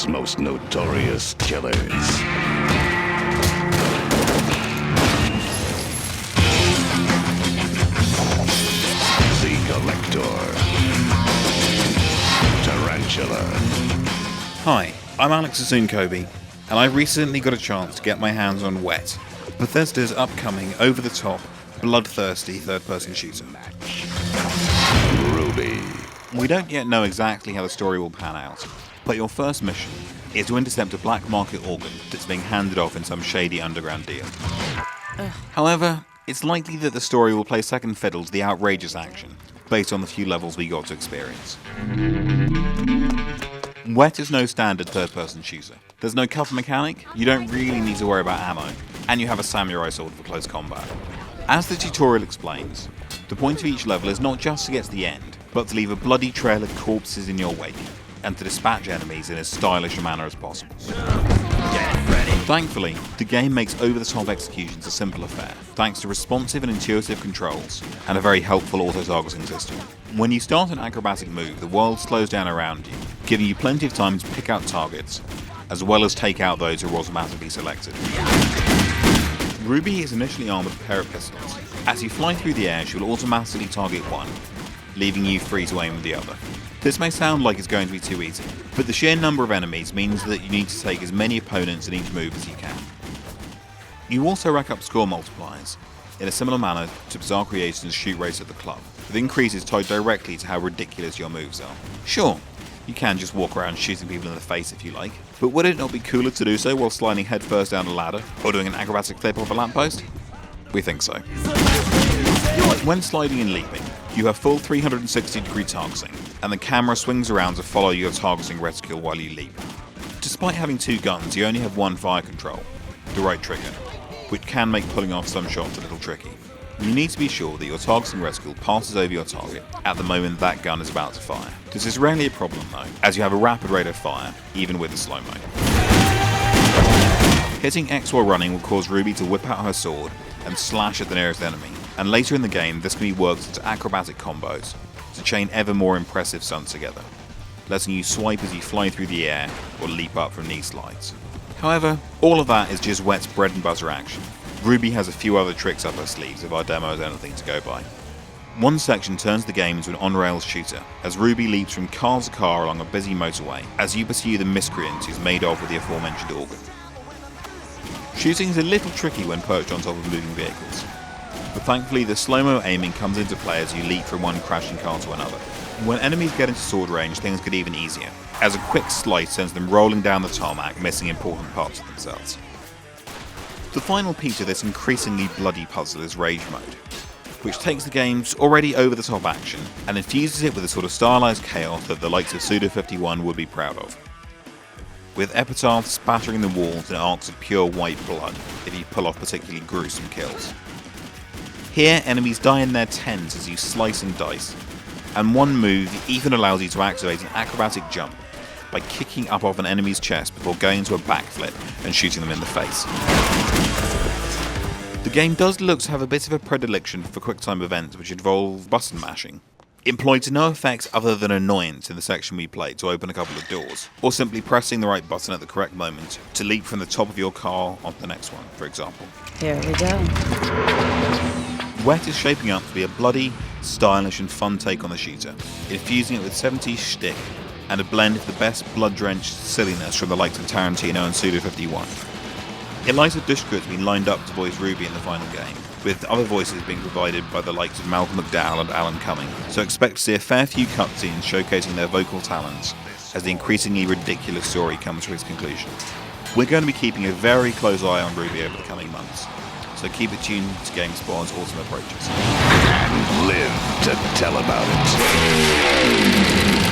world's most notorious killers. The Collector. Tarantula. Hi, I'm Alex Azoon-Kobe, and I recently got a chance to get my hands on Wet, Bethesda's upcoming, over-the-top, bloodthirsty third-person shooter. Ruby. We don't yet know exactly how the story will pan out, but your first mission is to intercept a black market organ that's being handed off in some shady underground deal. However, it's likely that the story will play second fiddle to the outrageous action, based on the few levels we got to experience. Wet is no standard third-person shooter. There's no cover mechanic, you don't really need to worry about ammo, and you have a samurai sword for close combat. As the tutorial explains, the point of each level is not just to get to the end, but to leave a bloody trail of corpses in your wake, and to dispatch enemies in as stylish a manner as possible. Thankfully, the game makes over-the-top executions a simple affair, thanks to responsive and intuitive controls, and a very helpful auto-targeting system. When you start an acrobatic move, the world slows down around you, giving you plenty of time to pick out targets, as well as take out those who are automatically selected. Ruby is initially armed with a pair of pistols. As you fly through the air, she will automatically target one, leaving you free to aim with the other. This may sound like it's going to be too easy, but the sheer number of enemies means that you need to take as many opponents in each move as you can. You also rack up score multipliers, in a similar manner to Bizarre Creations' shoot race at the club, with increases tied directly to how ridiculous your moves are. Sure, you can just walk around shooting people in the face if you like, but would it not be cooler to do so while sliding headfirst down a ladder, or doing an acrobatic flip off a lamppost? We think so. When sliding and leaping, you have full 360-degree targeting, and the camera swings around to follow your targeting reticule while you leap. Despite having two guns, you only have one fire control, the right trigger, which can make pulling off some shots a little tricky. You need to be sure that your targeting reticule passes over your target at the moment that gun is about to fire. This is rarely a problem though, as you have a rapid rate of fire, even with the slow-mo. Hitting X while running will cause Ruby to whip out her sword and slash at the nearest enemy, and later in the game this can be worked into acrobatic combos to chain ever more impressive stunts together, letting you swipe as you fly through the air or leap up from knee slides. However, all of that is just Wet's bread and butter action. Ruby has a few other tricks up her sleeves if our demo is anything to go by. One section turns the game into an on-rails shooter, as Ruby leaps from car to car along a busy motorway as you pursue the miscreant who's made off with the aforementioned organ. Shooting is a little tricky when perched on top of moving vehicles, but thankfully the slow-mo aiming comes into play as you leap from one crashing car to another. When enemies get into sword range, things get even easier, as a quick slice sends them rolling down the tarmac, missing important parts of themselves. The final piece of this increasingly bloody puzzle is Rage Mode, which takes the game's already over-the-top action and infuses it with a sort of stylized chaos that the likes of Suda51 would be proud of, with epitaphs spattering the walls in arcs of pure white blood if you pull off particularly gruesome kills. Here, enemies die in their tens as you slice and dice, and one move even allows you to activate an acrobatic jump by kicking up off an enemy's chest before going into a backflip and shooting them in the face. The game does look to have a bit of a predilection for quick-time events which involve button mashing, employed to no effect other than annoyance in the section we played to open a couple of doors, or simply pressing the right button at the correct moment to leap from the top of your car onto the next one, for example. Here we go. Wet is shaping up to be a bloody, stylish and fun take on the shooter, infusing it with 70s shtick and a blend of the best blood-drenched silliness from the likes of Tarantino and Suda51. Eliza Dushku's been lined up to voice Ruby in the final game, with other voices being provided by the likes of Malcolm McDowell and Alan Cumming, so expect to see a fair few cutscenes showcasing their vocal talents as the increasingly ridiculous story comes to its conclusion. We're going to be keeping a very close eye on Ruby over the coming months, so keep it tuned to GameSpot as autumn approaches. And live to tell about it.